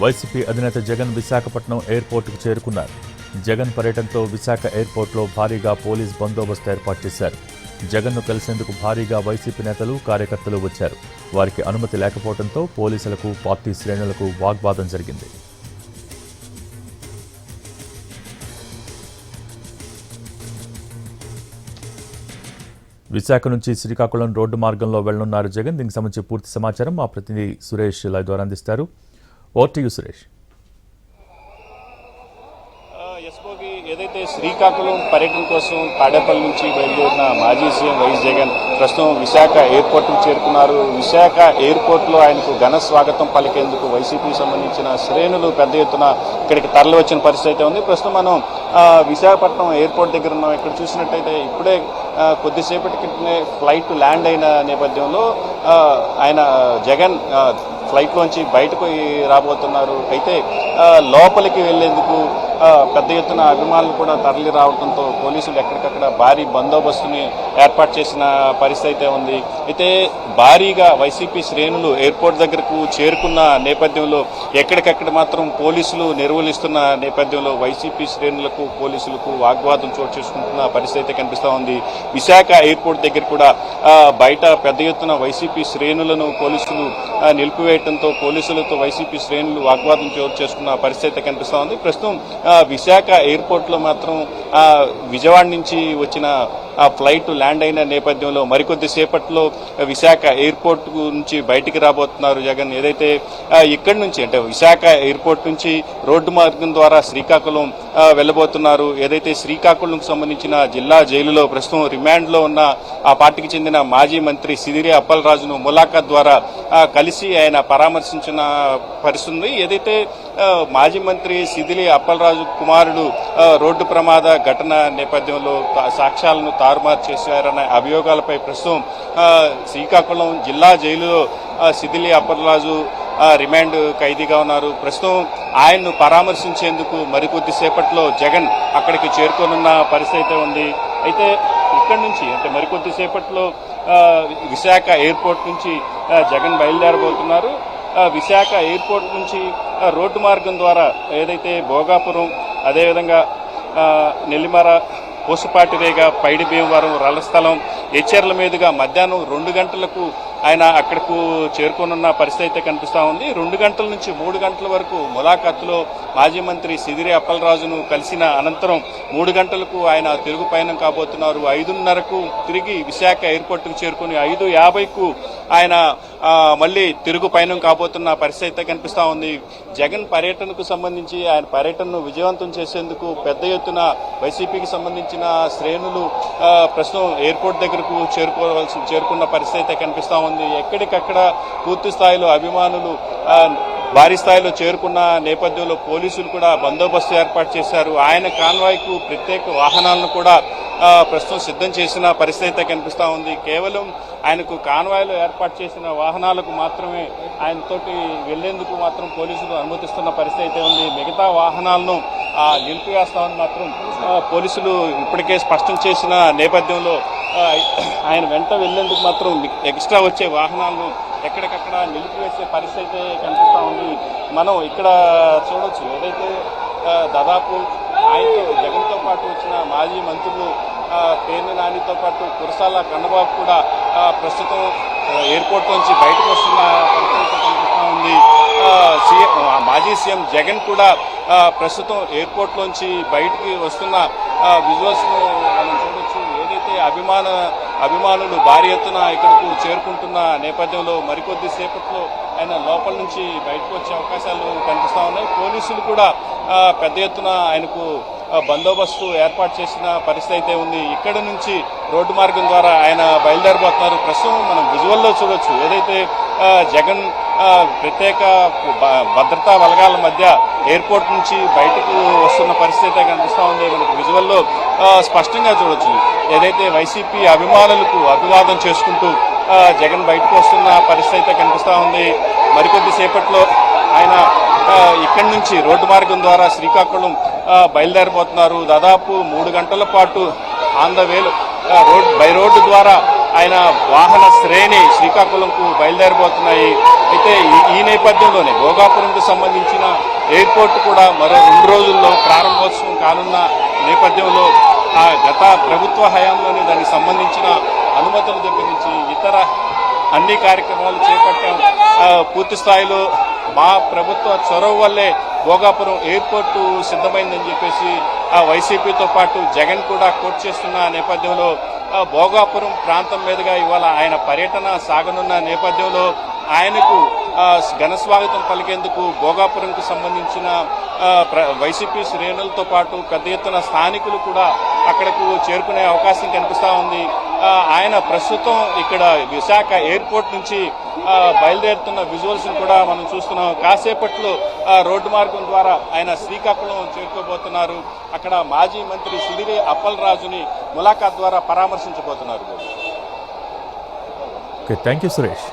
YCP అధినేత జగన్ విశాఖపట్నం ఎయిర్పోర్టుకు చేరుకున్నారు. జగన్ పర్యటనతో విశాఖ ఎయిర్పోర్టులో భారీగా పోలీస్ బందోబస్తు ఏర్పాటు చేశారు. జగన్ను కలిసేందుకు భారీగా వైసీపీ నేతలు, కార్యకర్తలు వచ్చారు. వారికి అనుమతి లేకపోవడంతో పోలీసులకు, పార్టీ శ్రేణులకు వాగ్వాదం జరిగింది. విశాఖ నుంచి శ్రీకాకుళం రోడ్డు మార్గంలో వెళ్లనున్నారు జగన్. దీనికి సంబంధించి పూర్తి సమాచారం మా ప్రతినిధి సురేష్ లైవ్ ద్వారా అందిస్తారు. Over to you Suresh. ఏదైతే శ్రీకాకుళం పర్యటన కోసం తాడేపల్లి నుంచి బయలుదేరిన మాజీ సీఎం వైఎస్ జగన్ ప్రస్తుతం విశాఖ ఎయిర్పోర్టుకు చేరుకున్నారు. విశాఖ ఎయిర్పోర్టులో ఆయనకు ఘన స్వాగతం పలికేందుకు వైసీపీకి సంబంధించిన శ్రేణులు పెద్ద ఎత్తున ఇక్కడికి తరలి వచ్చిన పరిస్థితి అయితే ఉంది. ప్రస్తుతం మనం విశాఖపట్నం ఎయిర్పోర్ట్ దగ్గర ఉన్నాం. ఇక్కడ చూసినట్టయితే ఇప్పుడే కొద్దిసేపటి క్రితమే ఫ్లైట్ ల్యాండ్ అయిన నేపథ్యంలో ఆయన జగన్ ఫ్లైట్లోంచి బయటకు రాబోతున్నారు. అయితే లోపలికి వెళ్లేందుకు పెద్ద ఎత్తున అభిమానులు కూడా తరలి రావడంతో పోలీసులు ఎక్కడికక్కడ భారీ బందోబస్తుని ఏర్పాటు చేసిన పరిస్థితి అయితే ఉంది. అయితే భారీగా వైసీపీ శ్రేణులు ఎయిర్పోర్ట్ దగ్గరకు చేరుకున్న నేపథ్యంలో ఎక్కడికక్కడ మాత్రం పోలీసులు నిర్వహిస్తున్న నేపథ్యంలో వైసీపీ శ్రేణులకు, పోలీసులకు వాగ్వాదం చోటు చేసుకుంటున్న పరిస్థితి అయితే కనిపిస్తూ ఉంది. విశాఖ ఎయిర్పోర్ట్ దగ్గర కూడా బయట పెద్ద ఎత్తున వైసీపీ శ్రేణులను పోలీసులు నిలిపివేయడంతో పోలీసులతో వైసీపీ శ్రేణులు వాగ్వాదం చోటు చేసుకున్న పరిస్థితి అయితే కనిపిస్తూ ఉంది. ప్రస్తుతం విశాఖ ఎయిర్పోర్ట్ లో మాత్రం విజయవాడ నుంచి వచ్చిన ఫ్లైట్ ల్యాండ్ అయిన నేపథ్యంలో మరికొద్ది సేపట్లో విశాఖ ఎయిర్పోర్ట్ నుంచి బయటికి రాబోతున్నారు జగన్. ఏదైతే ఇక్కడి నుంచి అంటే విశాఖ ఎయిర్పోర్ట్ నుంచి రోడ్డు మార్గం ద్వారా శ్రీకాకుళం వెళ్లబోతున్నారు. ఏదైతే శ్రీకాకుళంకు సంబంధించిన జిల్లా జైలులో ప్రస్తుతం రిమాండ్ లో ఉన్న ఆ పార్టీకి చెందిన మాజీ మంత్రి సిదిరి అప్పలరాజును ములాఖాత్ ద్వారా కలిసి ఆయన పరామర్శించిన పరిస్థితి. ఏదైతే మాజీ మంత్రి సిదిలి అప్పలరాజు కుమారుడు రోడ్డు ప్రమాద ఘటన నేపథ్యంలో సాక్ష్యాలను తారుమారు చేశారన్న అభియోగాలపై ప్రస్తుతం శ్రీకాకుళం జిల్లా జైలులో సిదిలి అప్పలరాజు రిమాండ్ ఖైదీగా ఉన్నారు. ప్రస్తుతం ఆయన్ను పరామర్శించేందుకు మరికొద్ది సేపట్లో జగన్ అక్కడికి చేరుకోనున్న పరిస్థితి అయితే ఉంది. అయితే ఇక్కడి నుంచి అంటే మరికొద్ది సేపట్లో విశాఖ ఎయిర్పోర్ట్ నుంచి జగన్ బయలుదేరబోతున్నారు. విశాఖ ఎయిర్పోర్ట్ నుంచి రోడ్డు మార్గం ద్వారా ఏదైతే భోగాపురం, అదేవిధంగా నెల్లిమర, పూసపాటిరేగ, పైడి భీమవరం, రల్లస్థలం, ఎచ్చెర్ల మీదుగా మధ్యాహ్నం 2 గంటలకు ఆయన అక్కడకు చేరుకోనున్న పరిస్థితి అయితే కనిపిస్తూ ఉంది. 2 గంటల నుంచి 3 గంటల వరకు ములాఖాతులో మాజీ మంత్రి సిదిరి అప్పలరాజును కలిసిన అనంతరం 3 గంటలకు ఆయన తిరుగు పయనం కాబోతున్నారు. 5:30కు తిరిగి విశాఖ ఎయిర్పోర్టుకు చేరుకుని 5:50కు ఆయన మళ్ళీ తిరుగు పయనం కాబోతున్న పరిస్థితి అయితే కనిపిస్తూ ఉంది. జగన్ పర్యటనకు సంబంధించి ఆయన పర్యటనను విజయవంతం చేసేందుకు పెద్ద ఎత్తున వైసీపీకి సంబంధించిన శ్రేణులు ప్రస్తుతం ఎయిర్పోర్ట్ దగ్గరకు చేరుకున్న పరిస్థితి అయితే కనిపిస్తూ ఉంది. ఎక్కడికక్కడ పూర్తి స్థాయిలో అభిమానులు భారీ స్థాయిలో చేరుకున్న నేపథ్యంలో పోలీసులు కూడా బందోబస్తు ఏర్పాటు చేశారు. ఆయన కాన్వాయ్కు ప్రత్యేక వాహనాలను కూడా ప్రస్తుతం సిద్ధం చేసిన పరిస్థితి అయితే కనిపిస్తూ ఉంది. కేవలం ఆయనకు కాన్వాయ్లో ఏర్పాటు చేసిన వాహనాలకు మాత్రమే ఆయనతోటి వెళ్లేందుకు మాత్రం పోలీసులు అనుమతిస్తున్న పరిస్థితి అయితే ఉంది. మిగతా వాహనాలను నిలిపివేస్తామని మాత్రం పోలీసులు ఇప్పటికే స్పష్టం చేసిన నేపథ్యంలో ఆయన వెంట వెళ్లేందుకు మాత్రం ఎక్స్ట్రా వచ్చే వాహనాలను ఎక్కడికక్కడ నిలిపివేసే పరిస్థితి అయితే కనిపిస్తూ ఉంది. మనం ఇక్కడ చూడొచ్చు. ఏదైతే దాదాపు ఆయనతో జగన్తో పాటు వచ్చిన మాజీ మంత్రులు పేర్ని నానితో పాటు కురసాల కన్నబాబు కూడా ప్రస్తుతం ఎయిర్పోర్ట్ నుంచి బయటకు వస్తున్న పరిస్థితి కనిపిస్తూ ఉంది. మాజీ సీఎం జగన్ కూడా ప్రస్తుతం ఎయిర్పోర్ట్ లోంచి బయటికి వస్తున్న విజువల్స్ ను మనం చూడొచ్చు. ఏదైతే అభిమానులు భారీ ఎత్తున ఇక్కడకు చేరుకుంటున్న నేపథ్యంలో మరికొద్ది సేపట్లో ఆయన లోపల నుంచి బయటకు వచ్చే అవకాశాలు కనిపిస్తా ఉన్నాయి. పోలీసులు కూడా పెద్ద ఎత్తున ఆయనకు బందోబస్తు ఏర్పాటు చేసిన పరిస్థితి అయితే ఉంది. ఇక్కడ నుంచి రోడ్డు మార్గం ద్వారా ఆయన బయలుదేరబోతున్నారు. ప్రస్తుతం మనం విజువల్లో చూడొచ్చు. ఏదైతే జగన్ ప్రత్యేక భద్రతా బలగాల మధ్య ఎయిర్పోర్ట్ నుంచి బయటకు వస్తున్న పరిస్థితి కనిపిస్తూ ఉంది. మనకు విజువల్లో స్పష్టంగా చూడొచ్చు. ఏదైతే వైసీపీ అభిమానులకు అభివాదం చేసుకుంటూ జగన్ బయటకు వస్తున్న పరిస్థితి కనిపిస్తూ ఉంది. మరికొద్ది సేపట్లో ఆయన ఇక్కడి నుంచి రోడ్డు మార్గం ద్వారా శ్రీకాకుళం బయలుదేరబోతున్నారు. దాదాపు 3 గంటల పాటు ఆన్ ద వేలో బై రోడ్డు ద్వారా ఆయన వాహన శ్రేణి శ్రీకాకుళంకు బయలుదేరబోతున్నాయి. అయితే ఈ నేపథ్యంలోనే భోగాపురంకు సంబంధించిన ఎయిర్పోర్ట్ కూడా మరో 2 రోజుల్లో ప్రారంభోత్సవం కానున్న నేపథ్యంలో ఆ గత ప్రభుత్వ హయాంలోనే దానికి సంబంధించిన అనుమతుల దగ్గర నుంచి ఇతర అన్ని కార్యక్రమాలు చేపట్టాం. పూర్తి స్థాయిలో మా ప్రభుత్వ చొరవ వల్లే భోగాపురం ఎయిర్పోర్టు సిద్ధమైందని చెప్పేసి వైసీపీతో పాటు జగన్ కూడా కోట్ చేస్తున్న నేపథ్యంలో భోగాపురం ప్రాంతం మీదుగా ఇవాళ ఆయన పర్యటన సాగనున్న నేపథ్యంలో ఆయనకు ఘన స్వాగతం పలికేందుకు భోగాపురంకు సంబంధించిన వైసీపీ శ్రేణులతో పాటు పెద్ద ఎత్తున స్థానికులు కూడా అక్కడకు చేరుకునే అవకాశం కనిపిస్తా ఉంది. ఆయన ప్రస్తుతం ఇక్కడ విశాఖ ఎయిర్పోర్ట్ నుంచి బయలుదేరుతున్న విజువల్స్ కూడా మనం చూస్తున్నాం. కాసేపట్లో రోడ్డు మార్గం ద్వారా ఆయన శ్రీకాకుళం చేరుకోబోతున్నారు. అక్కడ మాజీ మంత్రి సిదిరి అప్పలరాజుని ములాఖాత్ ద్వారా పరామర్శించబోతున్నారు. Thank you Suresh.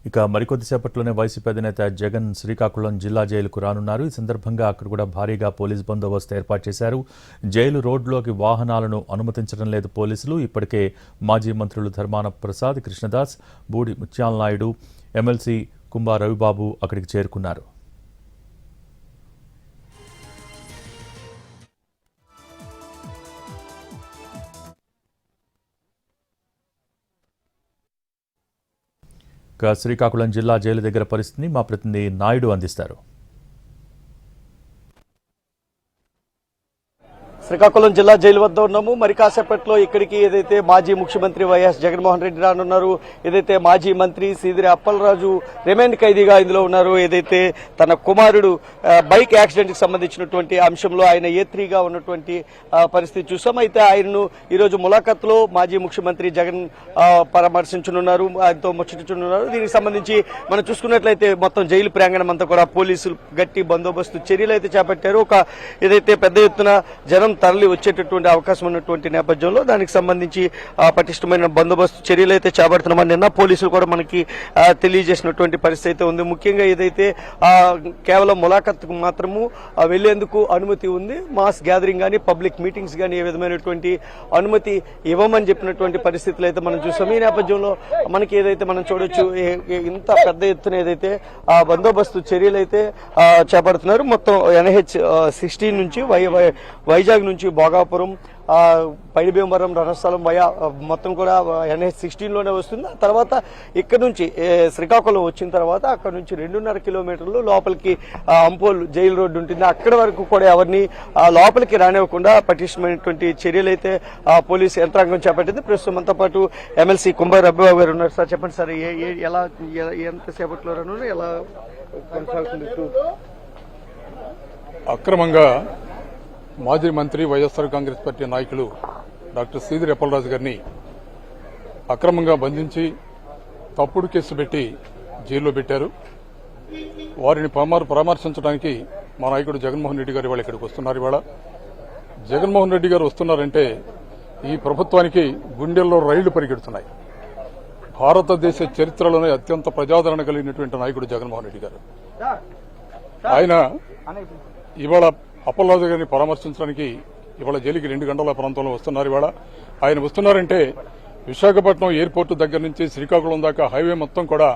ఇక మరికొద్దిసేపట్లోనే వైసీపీ అధినేత జగన్ శ్రీకాకుళం జిల్లా జైలుకు రానున్నారు. ఈ సందర్భంగా అక్కడ కూడా భారీగా పోలీస్ బందోబస్తు ఏర్పాటు చేశారు. జైలు రోడ్లోకి వాహనాలను అనుమతించడం లేదు పోలీసులు. ఇప్పటికే మాజీ మంత్రులు ధర్మాన ప్రసాద్, కృష్ణదాస్, బూడి ముత్యాల నాయుడు, ఎమ్మెల్సీ కుంభా రవిబాబు అక్కడికి చేరుకున్నారు. శ్రీకాకుళం జిల్లా జైలు దగ్గర పరిస్థితిని మా ప్రతినిధి నాయుడు అందిస్తారు. శ్రీకాకుళం జిల్లా జైలు వద్ద ఉన్నాము. మరి కాసేపట్లో ఇక్కడికి ఏదైతే మాజీ ముఖ్యమంత్రి వైఎస్ జగన్మోహన్ రెడ్డి రానున్నారు, ఏదైతే మాజీ మంత్రి సిదిరి అప్పలరాజు రిమాండ్ ఖైదీగా ఇందులో ఉన్నారు, ఏదైతే తన కుమారుడు బైక్ యాక్సిడెంట్ కి సంబంధించినటువంటి అంశంలో ఆయన A3గా ఉన్నటువంటి పరిస్థితి చూసాం. అయితే ఆయనను ఈరోజు ములాఖాత్లో మాజీ ముఖ్యమంత్రి జగన్ పరామర్శించనున్నారు, ఆయనతో ముచ్చటించనున్నారు. దీనికి సంబంధించి మనం చూసుకున్నట్లయితే మొత్తం జైలు ప్రాంగణం అంతా కూడా పోలీసులు గట్టి బందోబస్తు చర్యలు అయితే చేపట్టారు. ఏదైతే పెద్ద ఎత్తున జనం తరలి వచ్చేటటువంటి అవకాశం ఉన్నటువంటి నేపథ్యంలో దానికి సంబంధించి పటిష్టమైన బందోబస్తు చర్యలు అయితే చేపడుతున్నామని నిన్న పోలీసులు కూడా మనకి తెలియజేసినటువంటి పరిస్థితి అయితే ఉంది. ముఖ్యంగా ఏదైతే కేవలం ములాఖత్కు మాత్రము వెళ్లేందుకు అనుమతి ఉంది, మాస్ గ్యాదరింగ్ కానీ పబ్లిక్ మీటింగ్స్ కానీ ఏ విధమైనటువంటి అనుమతి ఇవ్వమని చెప్పినటువంటి పరిస్థితులు అయితే మనం చూస్తాం. ఈ నేపథ్యంలో మనకి ఏదైతే మనం చూడొచ్చు, ఇంత పెద్ద ఎత్తున ఏదైతే బందోబస్తు చర్యలు అయితే చేపడుతున్నారు. మొత్తం NH-16 నుంచి వైజాగ్ నుంచి భోగాపురం, పైడిభీమవరం, రణస్థలం మొత్తం కూడా NH-16లోనే వస్తుంది. ఆ తర్వాత ఇక్కడ నుంచి శ్రీకాకుళం వచ్చిన తర్వాత అక్కడ నుంచి 2.5 కిలోమీటర్లు లోపలికి అంపోల్ జైలు రోడ్డు ఉంటుంది. అక్కడ వరకు కూడా ఎవరిని లోపలికి రానివ్వకుండా పటిష్టమైనటువంటి చర్యలు అయితే పోలీసు యంత్రాంగం చేపట్టింది. ప్రస్తుతం మనతో పాటు ఎమ్మెల్సీ కుంభా రవిబాబు గారు ఉన్నారు. సార్ చెప్పండి సార్, ఎలా ఎంతసేపట్లో రాను, ఎలా కొనసాగుతుంది? అక్రమంగా మాజీ మంత్రి వైఎస్ఆర్ కాంగ్రెస్ పార్టీ నాయకులు డాక్టర్ సిదిరి అప్పలరాజు గారిని అక్రమంగా బంధించి తప్పుడు కేసు పెట్టి జైల్లో పెట్టారు. వారిని పరామర్శించడానికి మా నాయకుడు జగన్మోహన్ రెడ్డి గారు ఇవాళ ఇక్కడికి వస్తున్నారు. ఇవాళ జగన్మోహన్ రెడ్డి గారు వస్తున్నారంటే ఈ ప్రభుత్వానికి గుండెల్లో రైళ్లు పరిగెడుతున్నాయి. భారతదేశ చరిత్రలోనే అత్యంత ప్రజాదరణ కలిగినటువంటి నాయకుడు జగన్మోహన్ రెడ్డి గారు. ఆయన ఇవాళ అప్పలరాజు గారిని పరామర్శించడానికి ఇవాళ జైలుకి 2 గంటల ప్రాంతంలో వస్తున్నారు. ఇవాళ ఆయన వస్తున్నారంటే విశాఖపట్నం ఎయిర్పోర్టు దగ్గర నుంచి శ్రీకాకుళం దాకా హైవే మొత్తం కూడా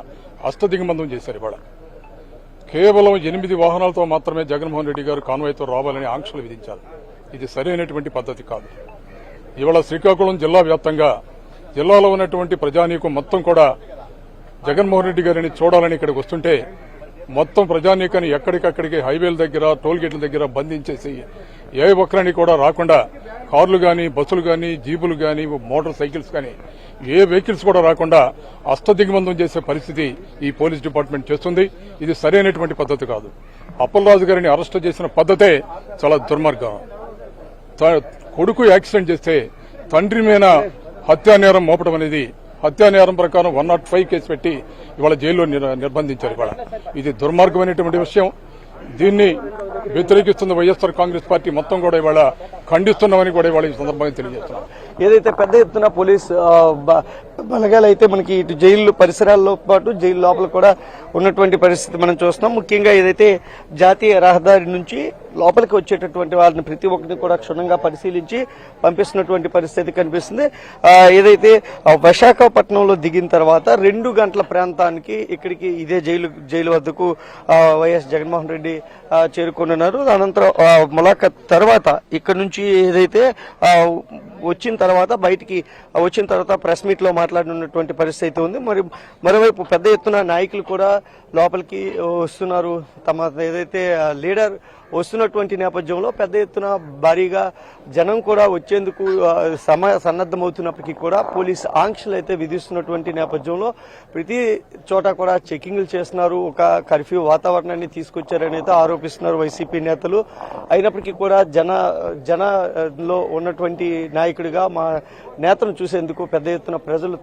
అష్టదిగ్బంధం చేశారు. ఇవాళ కేవలం 8 వాహనాలతో మాత్రమే జగన్మోహన్ రెడ్డి గారు కాన్వాయ్తో రావాలని ఆంక్షలు విధించారు. ఇది సరైనటువంటి పద్ధతి కాదు. ఇవాళ శ్రీకాకుళం జిల్లా వ్యాప్తంగా జిల్లాలో ఉన్నటువంటి ప్రజానీకం మొత్తం కూడా జగన్మోహన్ రెడ్డి గారిని చూడాలని ఇక్కడికి వస్తుంటే మొత్తం ప్రజానీకాన్ని ఎక్కడికక్కడికి హైవేల దగ్గర, టోల్ గేట్ల దగ్గర బంధించేసి ఏ ఒక్కరిని కూడా రాకుండా కార్లు గాని, బస్సులు గాని, జీపులు గాని, మోటార్ సైకిల్స్ గాని ఏ వెహికల్స్ కూడా రాకుండా అష్టదిగ్బంధం చేసే పరిస్థితి ఈ పోలీస్ డిపార్ట్మెంట్ చేస్తుంది. ఇది సరైనటువంటి పద్ధతి కాదు. అప్పలరాజు గారిని అరెస్ట్ చేసిన పద్ధతే చాలా దుర్మార్గం. కొడుకు యాక్సిడెంట్ చేస్తే తండ్రి మీద హత్యానేరం మోపడం అనేది, హత్యానేరం ప్రకారం 105 కేసు పెట్టి ఇవాళ జైల్లో నిర్బంధించారు. ఇవాళ ఇది దుర్మార్గమైనటువంటి విషయం. దీన్ని వ్యతిరేకిస్తున్న వైఎస్ఆర్ కాంగ్రెస్ పార్టీ మొత్తం కూడా ఇవాళ ఖండిస్తున్నామని కూడా ఇవాళ ఈ సందర్భంగా తెలియజేస్తున్నాం. ఏదైతే పెద్ద ఎత్తున పోలీస్ బలగాలు అయితే మనకి ఇటు జైలు పరిసరాల్లో పాటు జైలు లోపల కూడా ఉన్నటువంటి పరిస్థితి మనం చూస్తున్నాం. ముఖ్యంగా ఏదైతే జాతీయ రహదారి నుంచి లోపలికి వచ్చేటటువంటి వాళ్ళని ప్రతి ఒక్కరిని కూడా క్షుణ్ణంగా పరిశీలించి పంపిస్తున్నటువంటి పరిస్థితి కనిపిస్తుంది. ఏదైతే విశాఖపట్నంలో దిగిన తర్వాత 2 గంటల ప్రాంతానికి ఇక్కడికి ఇదే జైలు వద్దకు వైఎస్ జగన్మోహన్ రెడ్డి చేరుకున్నారు. అనంతరం ములాఖత్ తర్వాత ఇక్కడ నుంచి ఏదైతే వచ్చిన తర్వాత బయటికి వచ్చిన తర్వాత ప్రెస్ మీట్ లో మాట్లాడినటువంటి పరిస్థితి ఉంది. మరోవైపు పెద్ద ఎత్తున నాయకులు కూడా లోపలికి వస్తున్నారు. తమ ఏదైతే లీడర్ వస్తున్నటువంటి నేపథ్యంలో పెద్ద ఎత్తున భారీగా జనం కూడా వచ్చేందుకు సన్నద్దమవుతున్నప్పటికీ కూడా పోలీస్ ఆంక్షలు అయితే విధిస్తున్నటువంటి నేపథ్యంలో ప్రతి చోట కూడా చెకింగ్లు చేస్తున్నారు. ఒక కర్ఫ్యూ వాతావరణాన్ని తీసుకొచ్చారని అయితే ఆరోపిస్తున్నారు వైసీపీ నేతలు. అయినప్పటికీ కూడా జనంలో ఉన్నటువంటి నాయకుడిగా మా నేతను చూసేందుకు పెద్ద ఎత్తున ప్రజలు